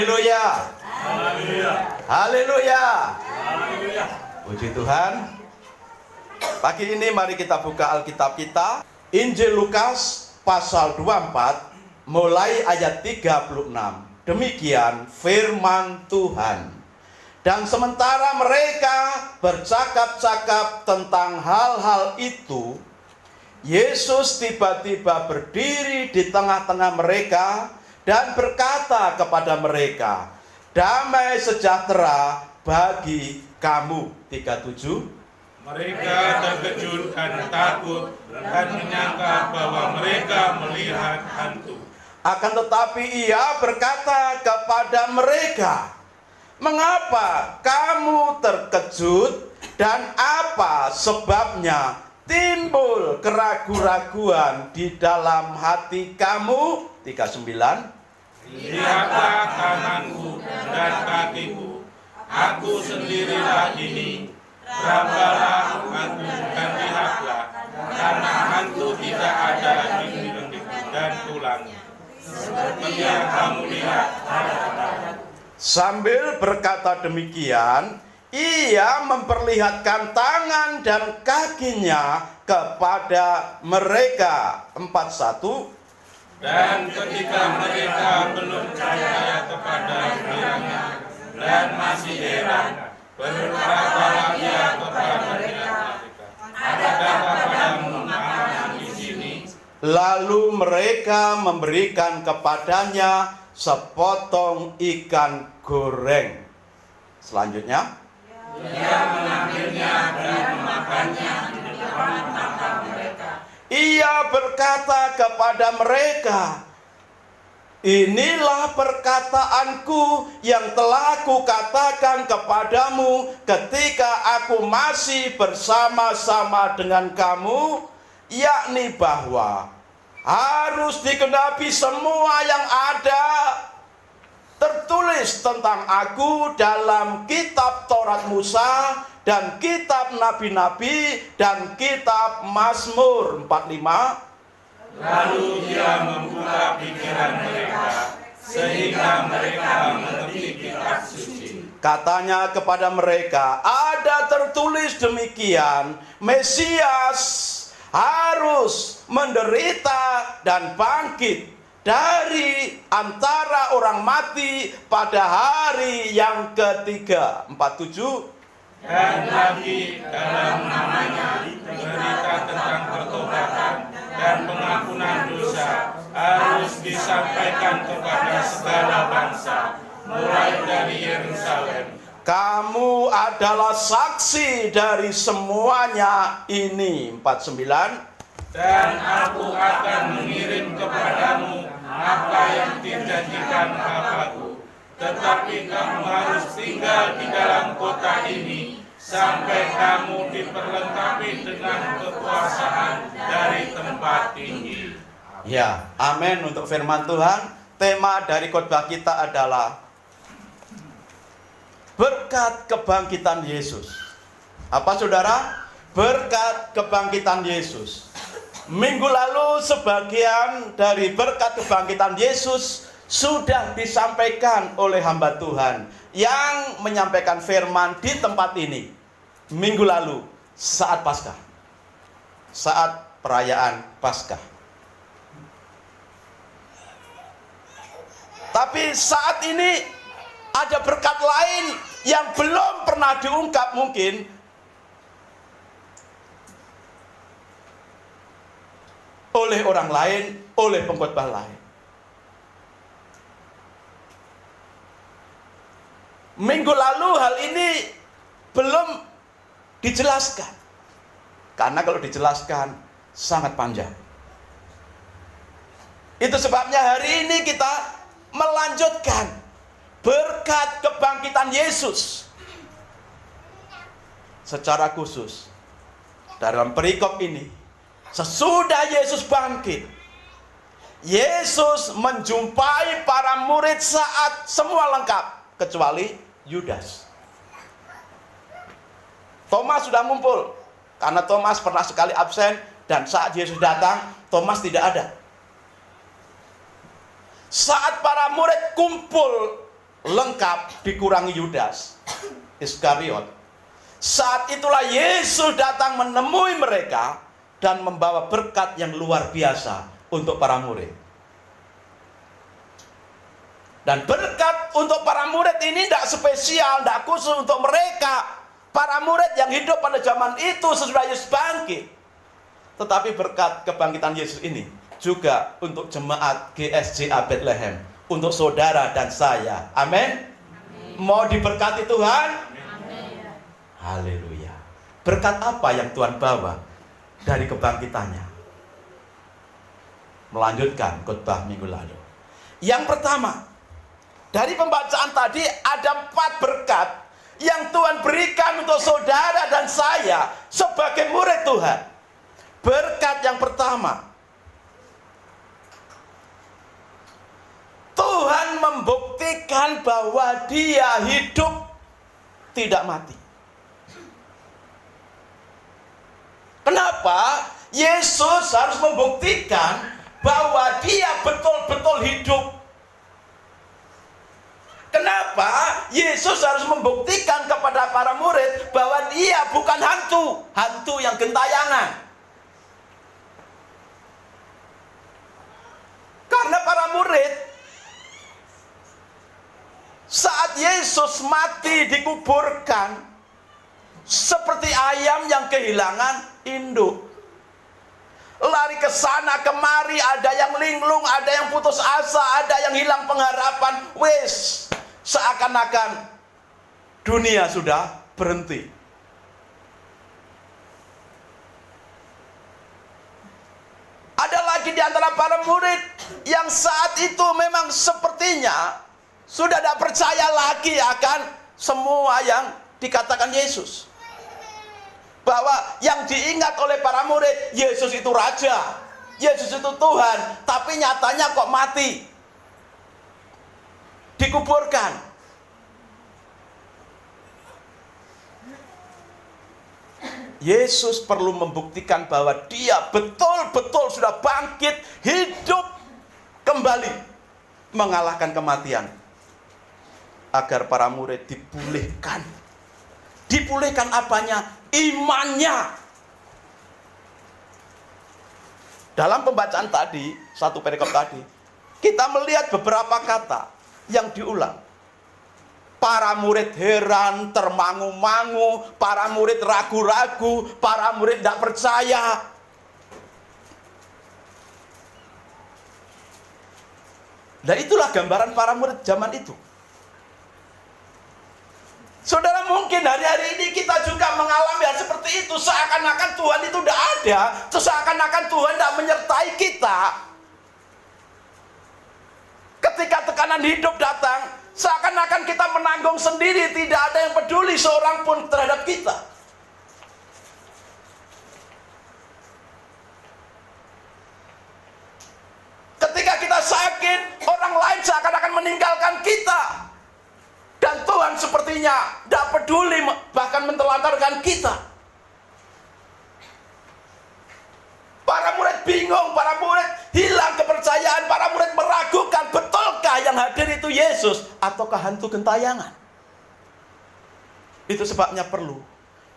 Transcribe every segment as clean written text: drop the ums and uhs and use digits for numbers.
Haleluya. Haleluya. Haleluya. Haleluya. Puji Tuhan. Pagi ini mari kita buka Alkitab kita, Injil Lukas pasal 24 mulai ayat 36. Demikian firman Tuhan. Dan sementara mereka bercakap-cakap tentang hal-hal itu, Yesus tiba-tiba berdiri di tengah-tengah mereka dan berkata kepada mereka, "Damai sejahtera bagi kamu." 37. Mereka terkejut dan takut dan menyangka bahwa mereka melihat hantu. Akan tetapi ia berkata kepada mereka, "Mengapa kamu terkejut dan apa sebabnya timbul keraguan-raguan di dalam hati kamu?" 39. Lihatlah tanganku dan kakiku, aku sendirilah ini. Rabalah hantu dan lihatlah, karena hantu tidak ada di lendiku dan tulangnya, seperti yang kamu lihat. Sambil berkata demikian, ia memperlihatkan tangan dan kakinya kepada mereka. 41. Dan ketika mereka belum percaya kepada firman-Nya dan masih heran, berkatalah ia kepada mereka, "Adakah padamu makanan di sini?" Lalu mereka memberikan kepadanya sepotong ikan goreng. Selanjutnya, Ia mengambilnya dan memakannya di depan mata mereka. ia berkata kepada mereka, "Inilah perkataanku yang telah kukatakan kepadamu ketika aku masih bersama-sama dengan kamu, yakni bahwa harus digenapi semua yang ada tertulis tentang aku dalam kitab Taurat Musa dan kitab Nabi-Nabi dan kitab Mazmur." 45. Lalu ia membuka pikiran mereka, sehingga mereka mengerti kitab suci. Katanya kepada mereka, ada tertulis demikian, Mesias harus menderita dan bangkit dari antara orang mati pada hari yang ketiga. 47. Dan lagi dalam namanya berita tentang pertobatan dan pengampunan dosa harus disampaikan kepada segala bangsa, mulai dari Yerusalem. Kamu adalah saksi dari semuanya ini. 49. Dan aku akan mengirim kepadamu apa yang dijanjikan Bapakku. Tetapi kamu harus tinggal di dalam kota ini sampai kamu diperlengkapi dengan kekuasaan dari tempat tinggi. Ya, amin untuk firman Tuhan. Tema dari khotbah kita adalah berkat kebangkitan Yesus. Apa saudara? Berkat kebangkitan Yesus. Minggu lalu sebagian dari berkat kebangkitan Yesus sudah disampaikan oleh hamba Tuhan yang menyampaikan firman di tempat ini minggu lalu saat Paskah, saat perayaan Paskah. Tapi saat ini ada berkat lain yang belum pernah diungkap mungkin oleh orang lain, oleh pengkhotbah lain. Minggu lalu hal ini belum dijelaskan. Karena kalau dijelaskan sangat panjang. Itu sebabnya hari ini kita melanjutkan berkat kebangkitan Yesus. Secara khusus dalam perikop ini, sesudah Yesus bangkit, Yesus menjumpai para murid saat semua lengkap kecuali Yudas. Thomas sudah ngumpul karena Thomas pernah sekali absen dan saat Yesus datang Thomas tidak ada. Saat para murid kumpul lengkap dikurangi Yudas Iskariot. Saat itulah Yesus datang menemui mereka dan membawa berkat yang luar biasa untuk para murid. Dan berkat untuk para murid ini tidak spesial, tidak khusus untuk mereka. Para murid yang hidup pada zaman itu sesudah Yesus bangkit. Tetapi berkat kebangkitan Yesus ini juga untuk jemaat GSJA Bethlehem, untuk saudara dan saya. Amin. Mau diberkati Tuhan? Amin. Haleluya. Berkat apa yang Tuhan bawa dari kebangkitannya? Melanjutkan khotbah minggu lalu. Yang pertama, dari pembacaan tadi ada 4 berkat yang Tuhan berikan untuk saudara dan saya sebagai murid Tuhan. Berkat yang pertama, Tuhan membuktikan bahwa Dia hidup, tidak mati. Kenapa Yesus harus membuktikan bahwa Dia betul-betul hidup? Kenapa Yesus harus membuktikan kepada para murid bahwa Dia bukan hantu yang gentayangan? Karena para murid saat Yesus mati dikuburkan seperti ayam yang kehilangan induk. Lari ke sana kemari, ada yang linglung, ada yang putus asa, ada yang hilang pengharapan. Wes, seakan-akan dunia sudah berhenti. Ada lagi di antara para murid yang saat itu memang sepertinya sudah tidak percaya lagi akan semua yang dikatakan Yesus. Bahwa yang diingat oleh para murid, Yesus itu Raja, Yesus itu Tuhan, tapi nyatanya kok mati, dikuburkan. Yesus perlu membuktikan bahwa Dia betul-betul sudah bangkit, hidup kembali, mengalahkan kematian, agar para murid dipulihkan. Dipulihkan apanya? Imannya. Dalam pembacaan tadi, satu perikop tadi, kita melihat beberapa kata yang diulang. Para murid heran, termangu-mangu, para murid ragu-ragu, para murid tidak percaya. Dan itulah gambaran para murid zaman itu. Saudara, mungkin hari-hari ini kita juga mengalami hal seperti itu. Seakan-akan Tuhan itu tidak ada, seakan-akan Tuhan tidak menyertai kita. Ketika tekanan hidup datang, seakan-akan kita menanggung sendiri, tidak ada yang peduli seorang pun terhadap kita. Ketika kita sakit, orang lain seakan-akan meninggalkan kita. Dan Tuhan sepertinya tidak peduli, bahkan mentelantarkan kita. Para murid bingung, para murid hilang kepercayaan, para murid meragukan, betulkah yang hadir itu Yesus ataukah hantu gentayangan? Itu sebabnya perlu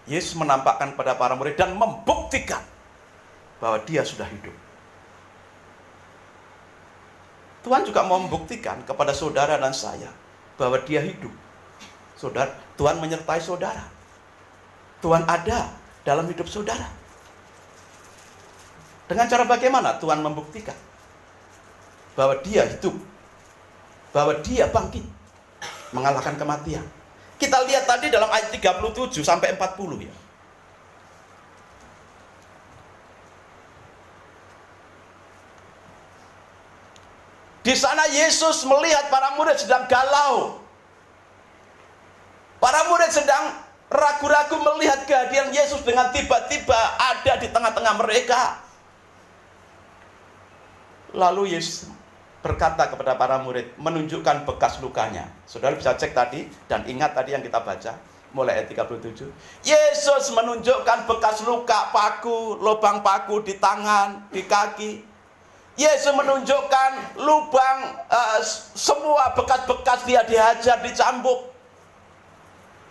Yesus menampakkan pada para murid dan membuktikan bahwa Dia sudah hidup. Tuhan juga mau membuktikan kepada saudara dan saya bahwa Dia hidup. Saudara, Tuhan menyertai saudara. Tuhan ada dalam hidup saudara. Dengan cara bagaimana Tuhan membuktikan bahwa Dia hidup, bahwa Dia bangkit, mengalahkan kematian? Kita lihat tadi dalam ayat 37 sampai 40 ya. Di sana Yesus melihat para murid sedang galau. Para murid sedang ragu-ragu melihat kehadiran Yesus dengan tiba-tiba ada di tengah-tengah mereka. Lalu Yesus berkata kepada para murid, menunjukkan bekas lukanya. Saudara bisa cek tadi dan ingat tadi yang kita baca mulai ayat 37. Yesus menunjukkan bekas luka paku, lubang paku di tangan, di kaki. Yesus menunjukkan lubang, semua bekas-bekas dia dihajar, dicambuk.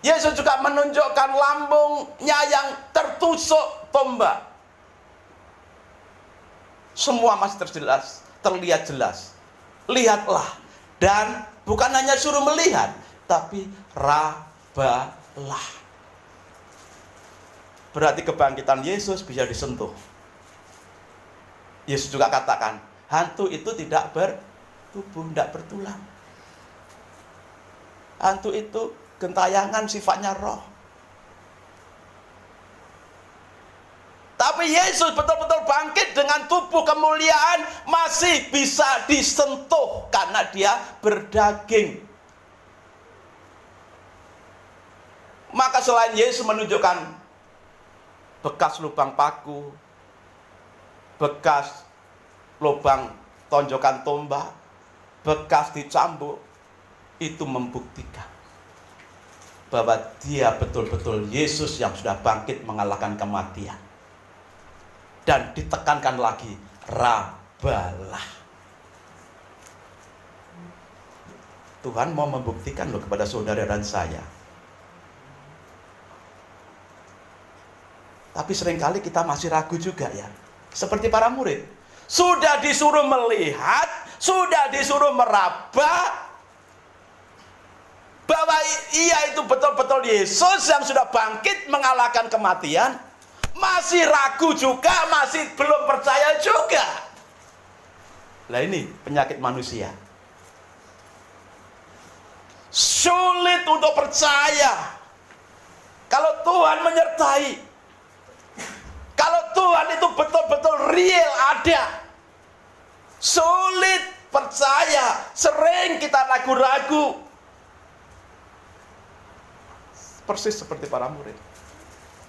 Yesus juga menunjukkan lambungnya yang tertusuk tombak. Semua masih terlihat jelas. Lihatlah. Dan bukan hanya suruh melihat, tapi rabalah. Berarti kebangkitan Yesus bisa disentuh. Yesus juga katakan, hantu itu tidak bertubuh, tidak bertulang. Hantu itu gentayangan, sifatnya roh. Tapi Yesus betul-betul bangkit dengan tubuh kemuliaan, masih bisa disentuh karena dia berdaging. Maka selain Yesus menunjukkan bekas lubang paku, bekas lubang tonjokan tombak, bekas dicambuk, itu membuktikan bahwa dia betul-betul Yesus yang sudah bangkit mengalahkan kematian. Dan ditekankan lagi, rabalah. Tuhan mau membuktikan loh kepada saudara dan saya. Tapi seringkali kita masih ragu juga ya. Seperti para murid. Sudah disuruh melihat, sudah disuruh meraba, bahwa ia itu betul-betul Yesus yang sudah bangkit mengalahkan kematian. Masih ragu juga, masih belum percaya juga. Nah ini penyakit manusia. Sulit untuk percaya kalau Tuhan menyertai, kalau Tuhan itu betul-betul real ada. Sulit percaya, sering kita ragu-ragu. Persis seperti para murid.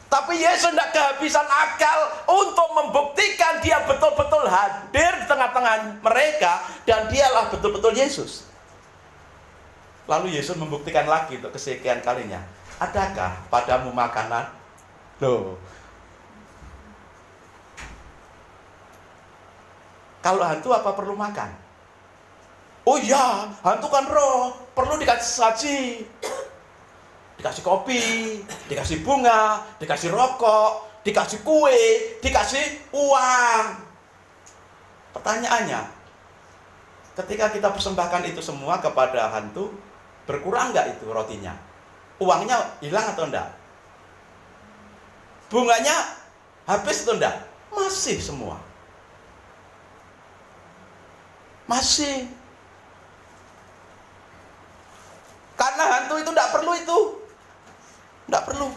Tapi Yesus tidak kehabisan akal untuk membuktikan dia betul-betul hadir di tengah-tengah mereka, dan dialah betul-betul Yesus. Lalu Yesus membuktikan lagi untuk kesekian kalinya. Adakah padamu makanan? Loh. Kalau hantu apa perlu makan? Oh iya, hantu kan roh, perlu dikasih saji. Dikasih kopi, dikasih bunga, dikasih rokok, dikasih kue, dikasih uang. Pertanyaannya, ketika kita persembahkan itu semua kepada hantu, berkurang nggak itu rotinya? Uangnya hilang atau enggak? Bunganya habis atau enggak? Masih semua. Masih. Karena hantu itu enggak perlu itu. Tidak perlu.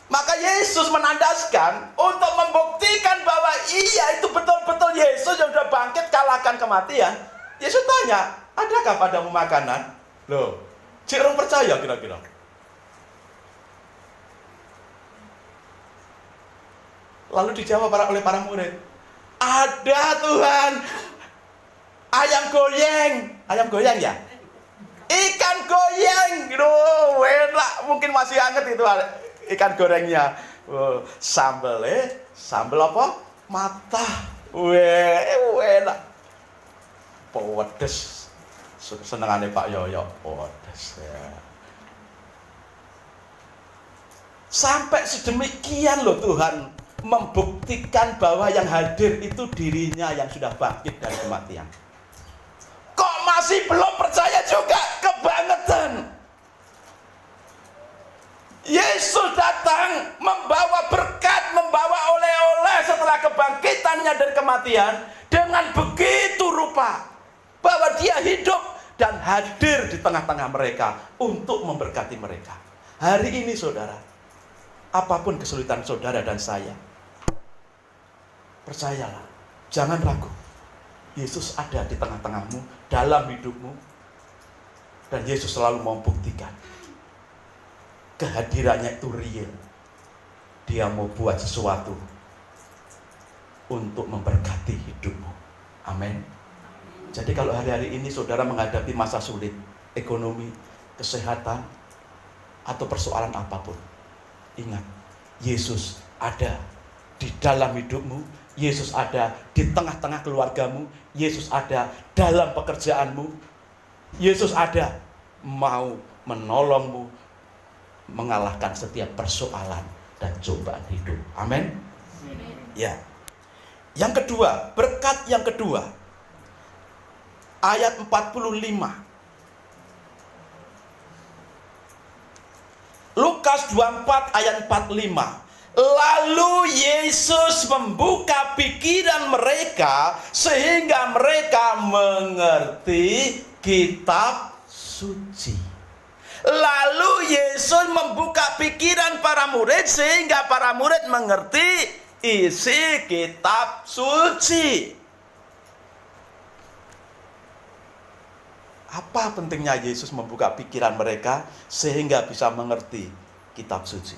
Maka Yesus menandaskan untuk membuktikan bahwa ia itu betul-betul Yesus yang sudah bangkit kalahkan kematian. Yesus tanya, adakah padamu makanan? Loh, cik orang percaya kira-kira. Lalu dijawab oleh para murid, ada Tuhan. Ayam goyang ya? Ikan goyang, gitu, enak, mungkin masih hangat itu ikan gorengnya. Sambal apa? Mata, enak, pedes, senengannya Pak Yoyo, pedes ya. Sampai sedemikian loh Tuhan membuktikan bahwa yang hadir itu dirinya yang sudah bangkit dari kematian. Kok masih belum percaya juga? Kebangetan. Yesus datang membawa berkat, membawa oleh-oleh setelah kebangkitannya dari kematian dengan begitu rupa bahwa dia hidup dan hadir di tengah-tengah mereka untuk memberkati mereka. Hari ini saudara, apapun kesulitan saudara dan saya, percayalah, jangan ragu. Yesus ada di tengah-tengahmu, dalam hidupmu. Dan Yesus selalu mau buktikan kehadirannya itu real. Dia mau buat sesuatu untuk memberkati hidupmu. Amin. Jadi kalau hari-hari ini saudara menghadapi masa sulit, ekonomi, kesehatan, atau persoalan apapun, ingat, Yesus ada di dalam hidupmu, Yesus ada di tengah-tengah keluargamu. Yesus ada dalam pekerjaanmu. Yesus ada mau menolongmu mengalahkan setiap persoalan dan cobaan hidup. Amin. Ya. Yang kedua, berkat yang kedua. Ayat 45. Lukas 24 ayat 45. Lalu Yesus membuka pikiran mereka sehingga mereka mengerti kitab suci. Lalu Yesus membuka pikiran para murid sehingga para murid mengerti isi kitab suci. Apa pentingnya Yesus membuka pikiran mereka sehingga bisa mengerti kitab suci?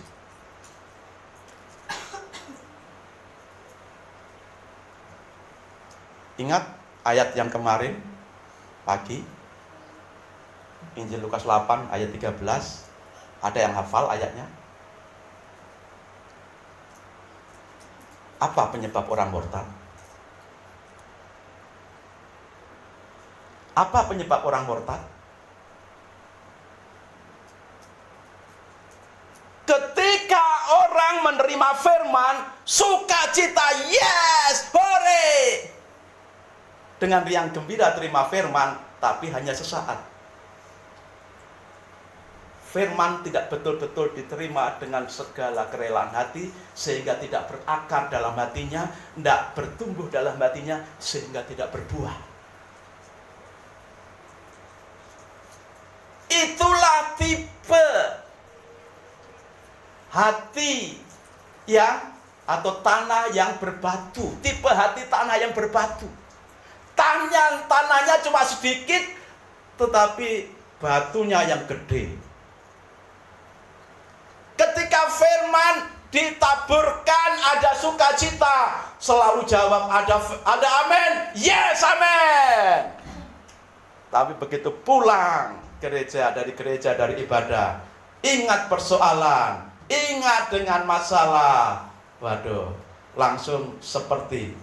Ingat ayat yang kemarin pagi, Injil Lukas 8 ayat 13. Ada yang hafal ayatnya? Apa penyebab orang murtad? Apa penyebab orang murtad? Ketika orang menerima firman, sukacita, yes, hore. Dengan riang gembira terima firman, tapi hanya sesaat. Firman tidak betul-betul diterima dengan segala kerelaan hati, sehingga tidak berakar dalam hatinya, tidak bertumbuh dalam hatinya, sehingga tidak berbuah. Itulah tipe hati yang atau tanah yang berbatu. Tipe hati tanah yang berbatu. Tanahnya cuma sedikit, tetapi batunya yang gede. Ketika firman ditaburkan, ada sukacita, selalu jawab ada amin, yes amin. Tapi begitu pulang dari gereja dari ibadah, ingat persoalan, ingat dengan masalah, waduh, langsung seperti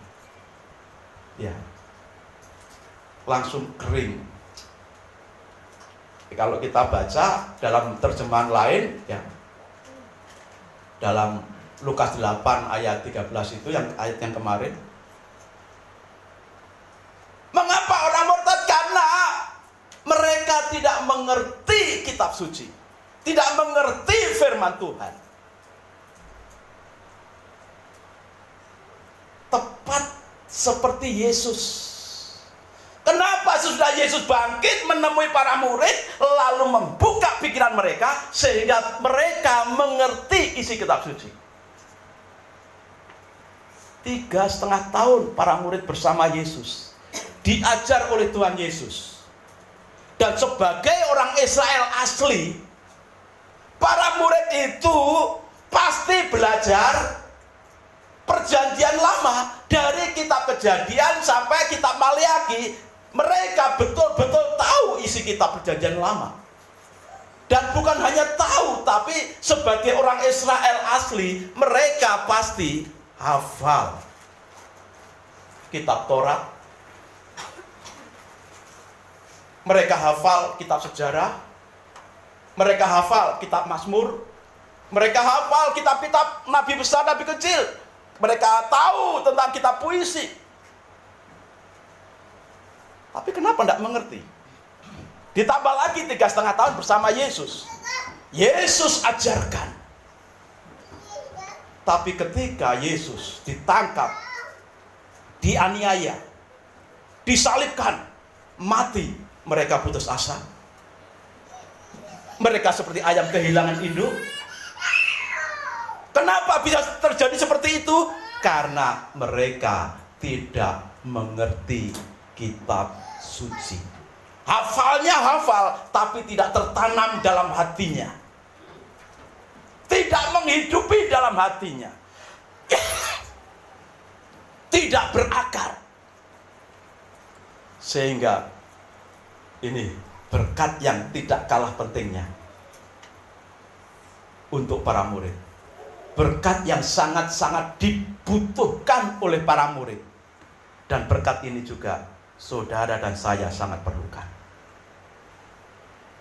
langsung kering. Kalau kita baca dalam terjemahan lain, dalam Lukas 8 ayat 13 itu, ayat yang kemarin. Mengapa orang murtad? Karena mereka tidak mengerti kitab suci, tidak mengerti firman Tuhan. Tepat seperti Yesus. Kenapa sesudah Yesus bangkit menemui para murid, lalu membuka pikiran mereka sehingga mereka mengerti isi kitab suci. 3,5 tahun para murid bersama Yesus, diajar oleh Tuhan Yesus. Dan sebagai orang Israel asli, para murid itu pasti belajar Perjanjian Lama dari kitab Kejadian sampai kitab Maliaki. Mereka betul-betul tahu isi kitab Perjanjian Lama. Dan bukan hanya tahu, tapi sebagai orang Israel asli, mereka pasti hafal kitab Taurat. Mereka hafal kitab sejarah. Mereka hafal kitab Mazmur. Mereka hafal kitab-kitab nabi besar, nabi kecil. Mereka tahu tentang kitab puisi. Tapi kenapa tidak mengerti? Ditambah lagi 3,5 tahun bersama Yesus. Yesus ajarkan. Tapi ketika Yesus ditangkap, dianiaya, disalibkan, mati, mereka putus asa. Mereka seperti ayam kehilangan induk. Kenapa bisa terjadi seperti itu? Karena mereka tidak mengerti kitab suci. Hafalnya hafal, tapi tidak tertanam dalam hatinya. Tidak menghidupi dalam hatinya. Tidak berakar. Sehingga ini berkat yang tidak kalah pentingnya untuk para murid. berkat yang sangat-sangat dibutuhkan oleh para murid. Dan berkat ini juga saudara dan saya sangat perlukan.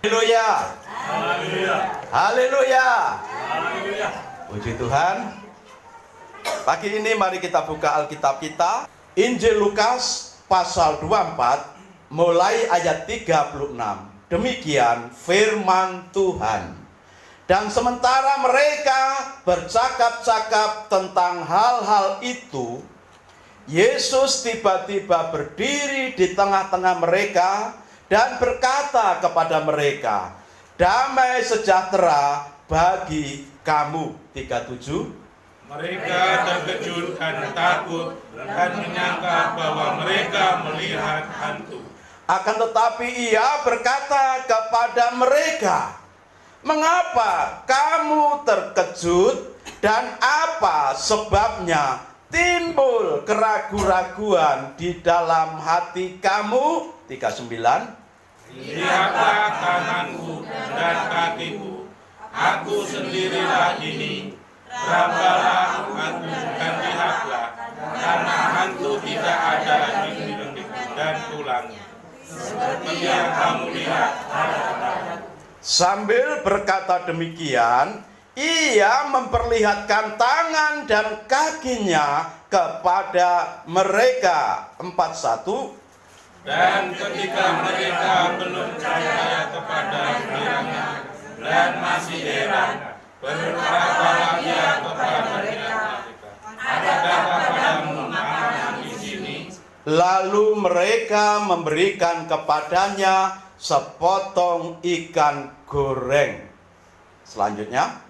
Haleluya. Haleluya. Haleluya. Haleluya. Puji Tuhan. Pagi ini mari kita buka Alkitab kita. Injil Lukas pasal 24 mulai ayat 36. Demikian firman Tuhan. Dan sementara mereka bercakap-cakap tentang hal-hal itu, Yesus tiba-tiba berdiri di tengah-tengah mereka dan berkata kepada mereka, "Damai sejahtera bagi kamu." 37. Mereka terkejut dan takut dan menyangka bahwa mereka melihat hantu. Akan tetapi ia berkata kepada mereka, "Mengapa kamu terkejut dan apa sebabnya timbul keraguan-raguan di dalam hati kamu?" 39. Lihatlah tanganku dan kakiku, aku sendirilah ini. Rabalah aku dan lihatlah, karena hantu tidak ada di lendik dan tulangnya, seperti yang kamu lihat. Sambil berkata demikian, ia memperlihatkan tangan dan kakinya kepada mereka. 41. Dan ketika mereka belum percaya kepada firman-Nya dan masih heran, berkatalah ia kepada mereka, "Adakah kepadamu makanan di sini?" Lalu mereka memberikan kepadanya sepotong ikan goreng. Selanjutnya,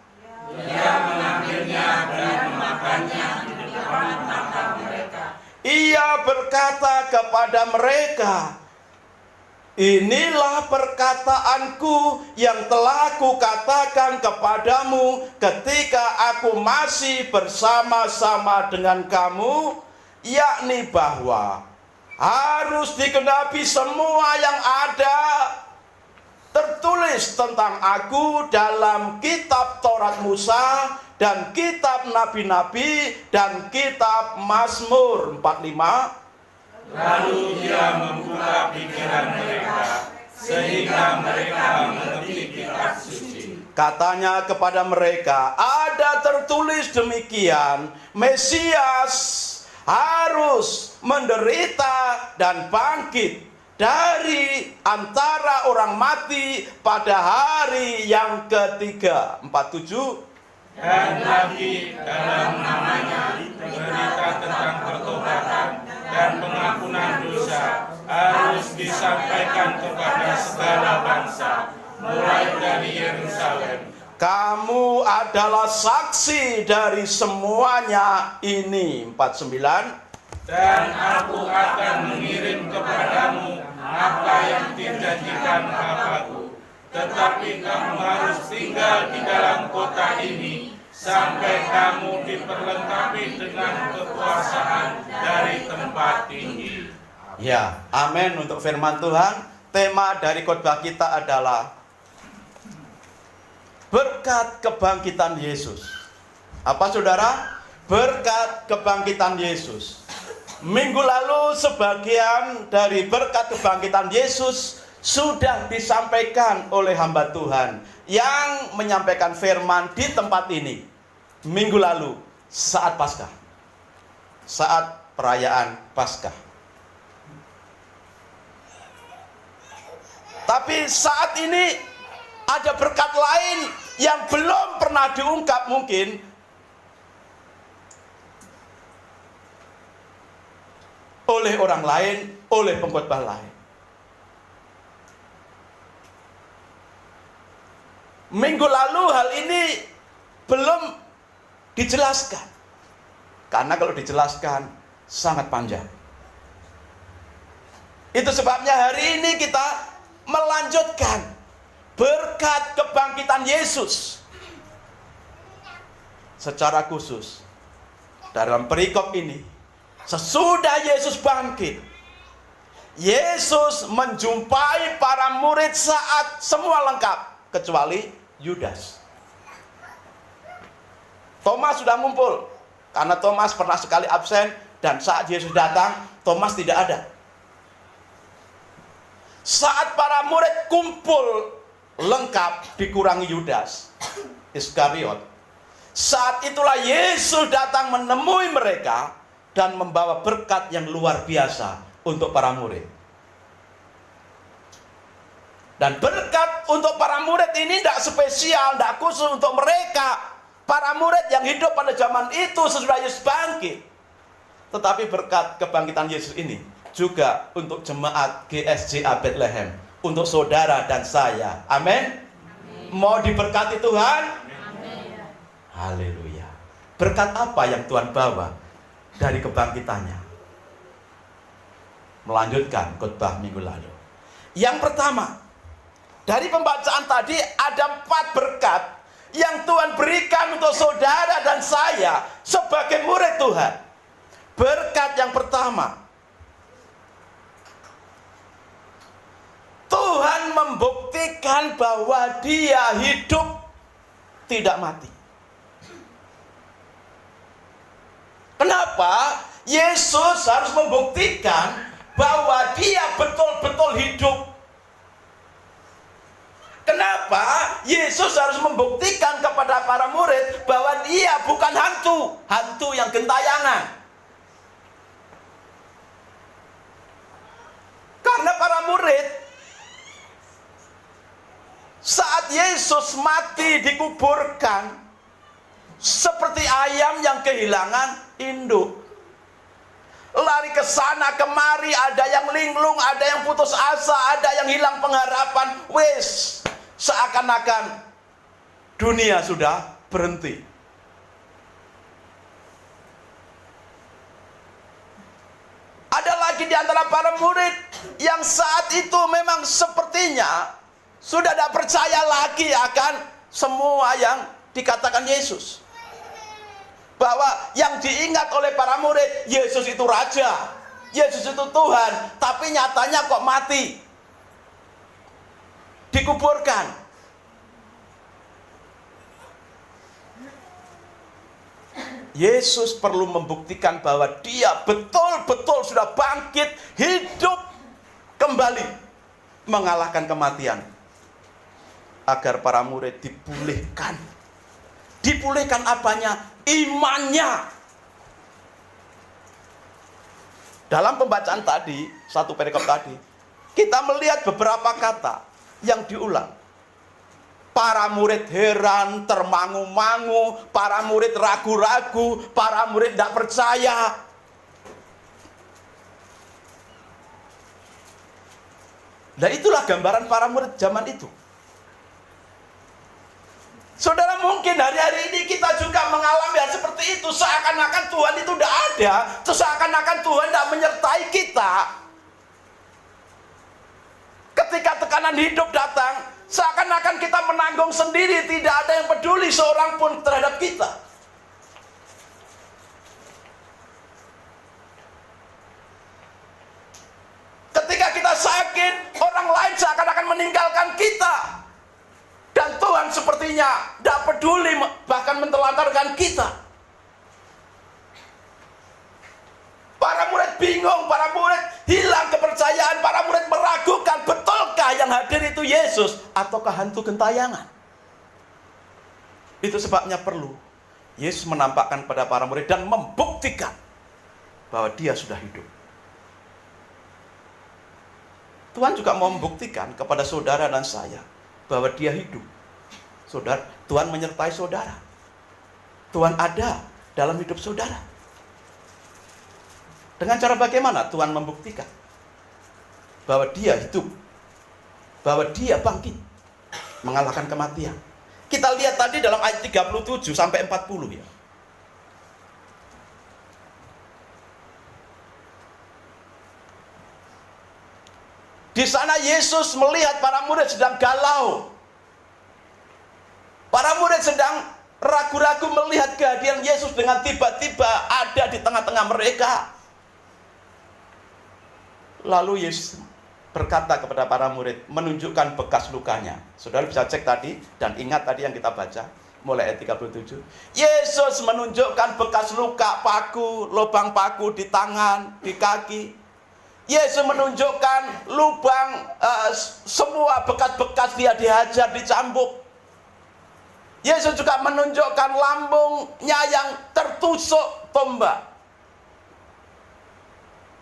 Ia mengambilnya dan memakannya di depan mata mereka. ia berkata kepada mereka, "Inilah perkataanku yang telah kukatakan kepadamu ketika aku masih bersama-sama dengan kamu, yakni bahwa harus digenapi semua yang ada tertulis tentang aku dalam kitab Taurat Musa dan kitab Nabi-Nabi dan kitab Mazmur." 45. Lalu ia membuka pikiran mereka, sehingga mereka mengerti kitab suci. Katanya kepada mereka, ada tertulis demikian, Mesias harus menderita dan bangkit dari antara orang mati pada hari yang ketiga. 47. Dan lagi dalam namanya berita tentang pertobatan dan pengampunan dosa harus disampaikan kepada segala bangsa, mulai dari Yerusalem. Kamu adalah saksi dari semuanya ini. 49. Dan aku akan mengirim kepadamu apa yang dijanjikan Bapakku, tetapi kamu harus tinggal di dalam kota ini sampai kamu diperlengkapi dengan kekuasaan dari tempat tinggi. Ya, amin untuk firman Tuhan. Tema dari khotbah kita adalah berkat kebangkitan Yesus. Apa saudara? Berkat kebangkitan Yesus. Minggu lalu sebagian dari berkat kebangkitan Yesus sudah disampaikan oleh hamba Tuhan yang menyampaikan firman di tempat ini. Minggu lalu saat Paskah. Saat perayaan Paskah. Tapi saat ini ada berkat lain yang belum pernah diungkap mungkin oleh orang lain, oleh pengkhotbah lain. Minggu lalu hal ini belum dijelaskan. Karena kalau dijelaskan sangat panjang. Itu sebabnya hari ini kita melanjutkan berkat kebangkitan Yesus. Secara khusus dalam perikop ini, sesudah Yesus bangkit, Yesus menjumpai para murid saat semua lengkap kecuali Yudas. Thomas sudah ngumpul. Karena Thomas pernah sekali absen, dan saat Yesus datang, Thomas tidak ada. Saat para murid kumpul lengkap, dikurangi Yudas Iskariot, saat itulah Yesus datang menemui mereka dan membawa berkat yang luar biasa untuk para murid. Dan berkat untuk para murid ini tidak spesial, tidak khusus untuk mereka, para murid yang hidup pada zaman itu sesudah Yesus bangkit. Tetapi berkat kebangkitan Yesus ini juga untuk jemaat GSJA Bethlehem, untuk saudara dan saya. Amin. Mau diberkati Tuhan? Amin. Haleluya. Berkat apa yang Tuhan bawa dari kebangkitannya? Melanjutkan khotbah minggu lalu. Yang pertama, dari pembacaan tadi ada 4 berkat yang Tuhan berikan untuk saudara dan saya sebagai murid Tuhan. Berkat yang pertama, Tuhan membuktikan bahwa Dia hidup, tidak mati. Kenapa Yesus harus membuktikan bahwa Dia betul-betul hidup? Kenapa Yesus harus membuktikan kepada para murid bahwa Dia bukan hantu yang gentayangan? Karena para murid saat Yesus mati dikuburkan seperti ayam yang kehilangan induk. Lari ke sana kemari, ada yang linglung, ada yang putus asa, ada yang hilang pengharapan. Wes, seakan-akan dunia sudah berhenti. Ada lagi di antara para murid yang saat itu memang sepertinya sudah tidak percaya lagi akan semua yang dikatakan Yesus. Bahwa yang diingat oleh para murid, Yesus itu Raja, Yesus itu Tuhan, tapi nyatanya kok mati, dikuburkan. Yesus perlu membuktikan bahwa Dia betul-betul sudah bangkit, hidup kembali, mengalahkan kematian, agar para murid dipulihkan. Dipulihkan apanya? Imannya. Dalam pembacaan tadi, satu perikop tadi, kita melihat beberapa kata yang diulang. Para murid heran, termangu-mangu, para murid ragu-ragu, para murid tidak percaya. Nah, itulah gambaran para murid zaman itu. Saudara, mungkin hari-hari ini kita juga mengalami hal seperti itu. Seakan-akan Tuhan itu tidak ada, seakan-akan Tuhan tidak menyertai kita. Ketika tekanan hidup datang, seakan-akan kita menanggung sendiri, tidak ada yang peduli seorang pun terhadap kita. Ketika kita sakit, orang lain seakan-akan meninggalkan kita. Dan Tuhan sepertinya tidak peduli, bahkan mentelantarkan kita. Para murid bingung, para murid hilang kepercayaan, para murid meragukan, betulkah yang hadir itu Yesus ataukah hantu gentayangan? Itu sebabnya perlu Yesus menampakkan pada para murid dan membuktikan bahwa Dia sudah hidup. Tuhan juga mau membuktikan kepada saudara dan saya bahwa Dia hidup. Saudara, Tuhan menyertai saudara. Tuhan ada dalam hidup saudara. Dengan cara bagaimana Tuhan membuktikan bahwa Dia hidup, bahwa Dia bangkit, mengalahkan kematian? Kita lihat tadi dalam ayat 37 sampai 40 ya. Di sana Yesus melihat para murid sedang galau. Para murid sedang ragu-ragu melihat kehadiran Yesus dengan tiba-tiba ada di tengah-tengah mereka. Lalu Yesus berkata kepada para murid, menunjukkan bekas lukanya. Saudara bisa cek tadi dan ingat tadi yang kita baca. mulai ayat 37. Yesus menunjukkan bekas luka paku, lubang paku di tangan, di kaki. Yesus menunjukkan semua bekas-bekas dia dihajar, dicambuk. Yesus juga menunjukkan lambungnya yang tertusuk tombak.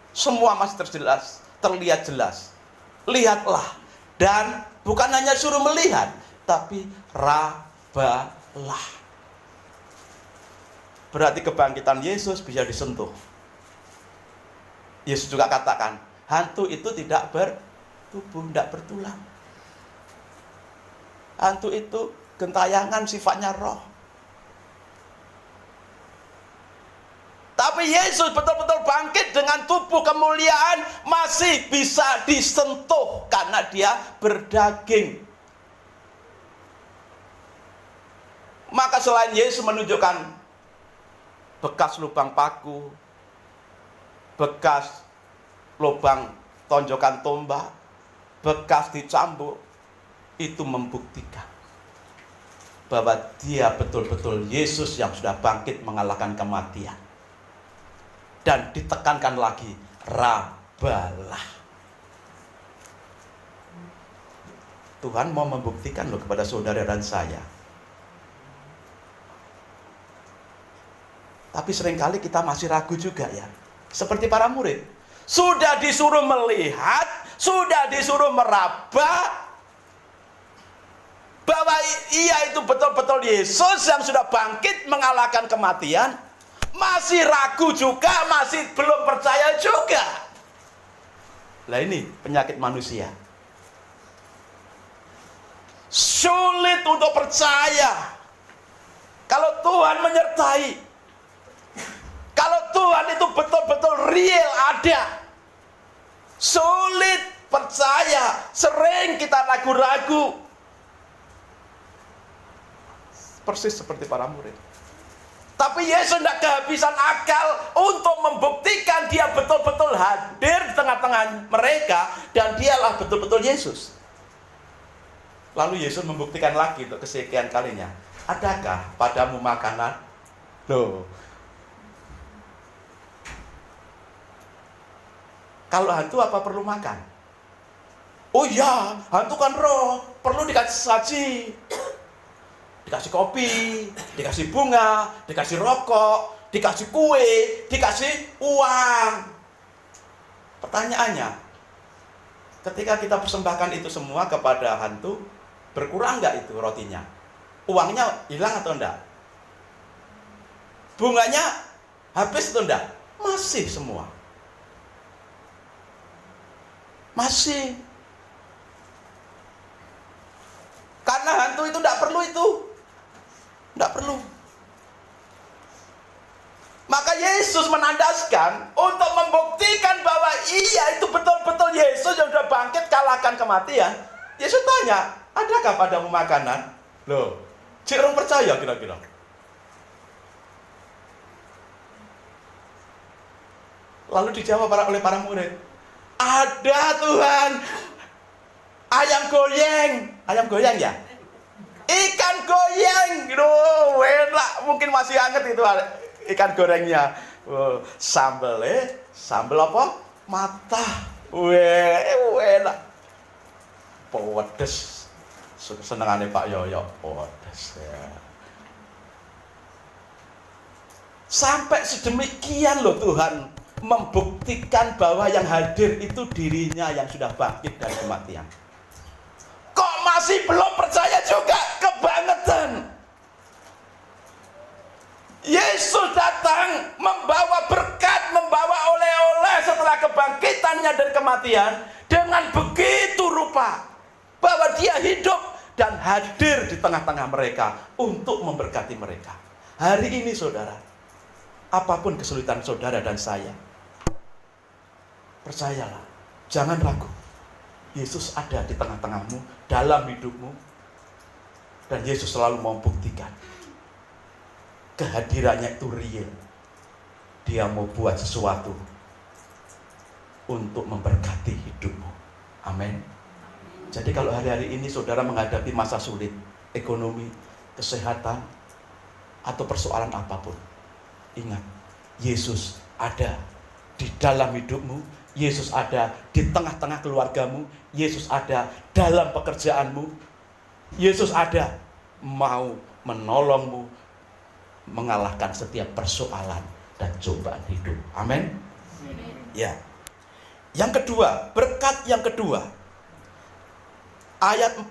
Semua masih terlihat jelas. Lihatlah. Dan bukan hanya suruh melihat, tapi rabalah. Berarti kebangkitan Yesus bisa disentuh. Yesus juga katakan, hantu itu tidak bertubuh, tidak bertulang. Hantu itu gentayangan, sifatnya roh. Tapi Yesus betul-betul bangkit dengan tubuh kemuliaan, masih bisa disentuh karena dia berdaging. Maka selain Yesus menunjukkan bekas lubang paku, bekas lubang tonjokan tombak, bekas dicambuk, itu membuktikan bahwa dia betul-betul Yesus yang sudah bangkit mengalahkan kematian. Dan ditekankan lagi, rabalah. Tuhan mau membuktikan loh kepada saudara dan saya. Tapi seringkali kita masih ragu juga ya. Seperti para murid. Sudah disuruh melihat, sudah disuruh meraba, bahwa ia itu betul-betul Yesus yang sudah bangkit mengalahkan kematian. Masih ragu juga, masih belum percaya juga. Lah ini penyakit manusia. Sulit untuk percaya kalau Tuhan menyertai. Kalau Tuhan itu betul-betul real ada. Sulit percaya, sering kita ragu-ragu. Persis seperti para murid. Tapi Yesus tidak kehabisan akal untuk membuktikan dia betul-betul hadir di tengah-tengah mereka. Dan dialah betul-betul Yesus. Lalu Yesus membuktikan lagi untuk kesekian kalinya. Adakah padamu makanan? Loh. Kalau hantu apa perlu makan? Oh iya, hantu kan roh, perlu dikasih saji. Dikasih kopi, dikasih bunga, dikasih rokok, dikasih kue, dikasih uang. Pertanyaannya, ketika kita persembahkan itu semua kepada hantu, berkurang nggak itu rotinya? Uangnya hilang atau enggak? Bunganya habis atau enggak? Masih semua. Masih. Karena hantu itu enggak perlu itu. Enggak perlu. Maka Yesus menandaskan untuk membuktikan bahwa ia itu betul-betul Yesus yang sudah bangkit kalahkan kematian. Yesus tanya, adakah padamu makanan? Loh, cik orang percaya kira-kira. Lalu dijawab oleh para murid, ada Tuhan. Ayam goyang ya? Ikan goyang, gitu, enak, mungkin masih hangat itu ikan gorengnya. Sambal apa? Mata, enak, pedes, senengane Pak Yoyo, pedes ya. Sampai sedemikian loh Tuhan membuktikan bahwa yang hadir itu dirinya yang sudah bangkit dari kematian. Kok masih belum percaya juga? Kebangetan. Yesus datang membawa berkat, membawa oleh-oleh setelah kebangkitannya dari kematian dengan begitu rupa bahwa dia hidup dan hadir di tengah-tengah mereka untuk memberkati mereka. Hari ini saudara, apapun kesulitan saudara dan saya, percayalah, jangan ragu. Yesus ada di tengah-tengahmu, dalam hidupmu. Dan Yesus selalu mau buktikan kehadirannya itu real. Dia mau buat sesuatu untuk memberkati hidupmu. Amin. Jadi kalau hari-hari ini saudara menghadapi masa sulit, ekonomi, kesehatan, atau persoalan apapun, ingat, Yesus ada di dalam hidupmu, Yesus ada di tengah-tengah keluargamu, Yesus ada dalam pekerjaanmu, Yesus ada mau menolongmu mengalahkan setiap persoalan dan cobaan hidup. Amin. Ya. Yang kedua, berkat yang kedua, ayat 45.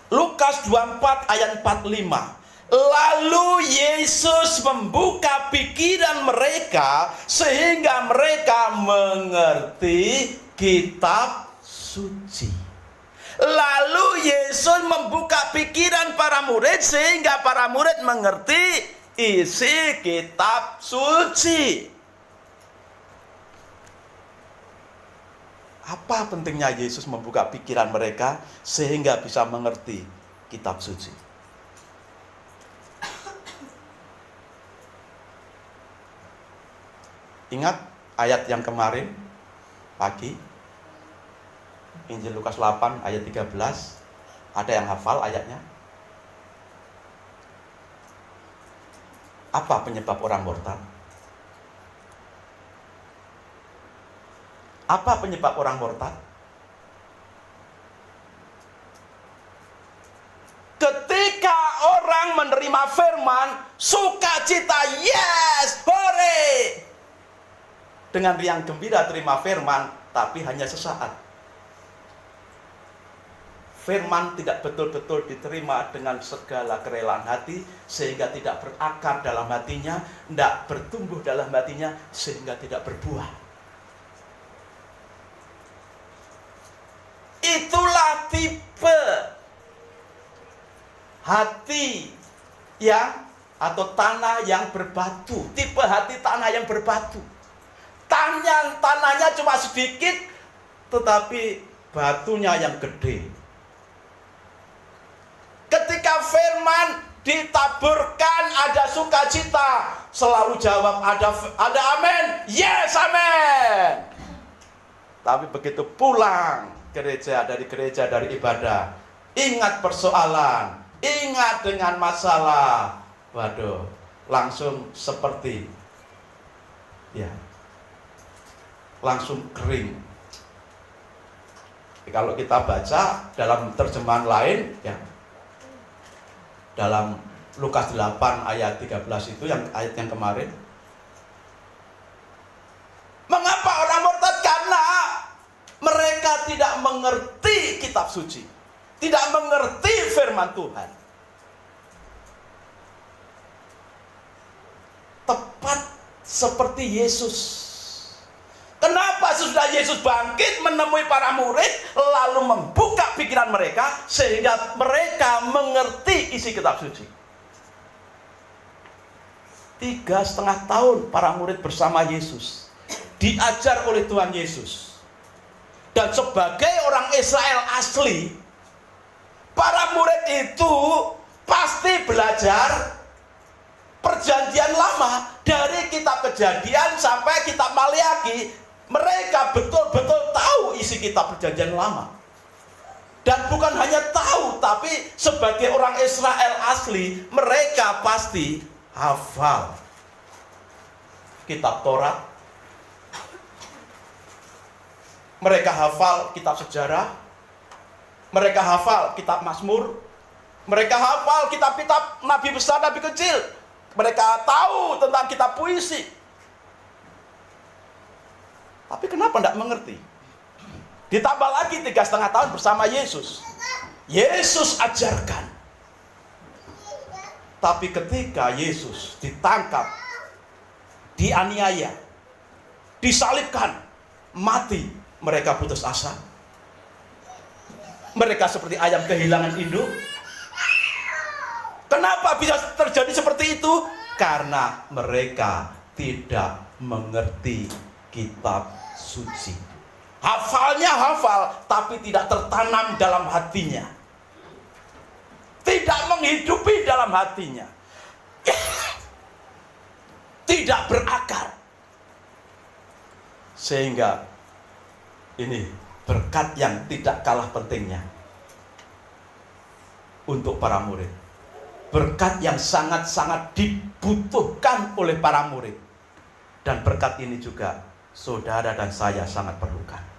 Lukas 24 ayat 45. Lalu Yesus membuka pikiran mereka sehingga mereka mengerti kitab suci. Lalu Yesus membuka pikiran para murid sehingga para murid mengerti isi kitab suci. Apa pentingnya Yesus membuka pikiran mereka sehingga bisa mengerti kitab suci? Ingat ayat yang kemarin pagi, Injil Lukas 8 ayat 13. Ada yang hafal ayatnya? Apa penyebab orang murtad? Apa penyebab orang murtad? Ketika orang menerima firman, sukacita, yes, hore. Dengan riang gembira terima firman, tapi hanya sesaat. Firman tidak betul-betul diterima dengan segala kerelaan hati, sehingga tidak berakar dalam hatinya, tidak bertumbuh dalam hatinya, sehingga tidak berbuah. Itulah tipe hati yang atau tanah yang berbatu. Tipe hati tanah yang berbatu. Tanahnya cuma sedikit, tetapi batunya yang gede. Ketika firman ditaburkan, ada sukacita, selalu jawab ada amin, yes amin. Tapi begitu pulang dari gereja dari ibadah, ingat persoalan, ingat dengan masalah, waduh, langsung seperti langsung kering. Kalau kita baca dalam terjemahan lain, dalam Lukas 8 ayat 13 itu, yang ayat yang kemarin, mengapa orang murtad? Karena mereka tidak mengerti kitab suci, tidak mengerti firman Tuhan. Tepat seperti Yesus. Kenapa sesudah Yesus bangkit menemui para murid, lalu membuka pikiran mereka sehingga mereka mengerti isi kitab suci? 3,5 tahun para murid bersama Yesus, diajar oleh Tuhan Yesus. Dan sebagai orang Israel asli, para murid itu pasti belajar perjanjian lama, dari kitab Kejadian sampai kitab Maliaki. Mereka betul-betul tahu isi kitab perjanjian lama. Dan bukan hanya tahu, tapi sebagai orang Israel asli, mereka pasti hafal kitab Taurat. Mereka hafal kitab sejarah. Mereka hafal kitab Mazmur. Mereka hafal kitab-kitab nabi besar, nabi kecil. Mereka tahu tentang kitab puisi. Tapi kenapa tidak mengerti? Ditambah lagi 3,5 tahun bersama Yesus. Yesus ajarkan. Tapi ketika Yesus ditangkap, dianiaya, disalibkan, mati, mereka putus asa. Mereka seperti ayam kehilangan induk. Kenapa bisa terjadi seperti itu? Karena mereka tidak mengerti kitab suci. Hafalnya hafal, tapi tidak tertanam dalam hatinya. Tidak menghidupi dalam hatinya. Tidak berakar. Sehingga ini berkat yang tidak kalah pentingnya. untuk para murid. Berkat yang sangat-sangat dibutuhkan oleh para murid. Dan berkat ini juga saudara dan saya sangat perlukan.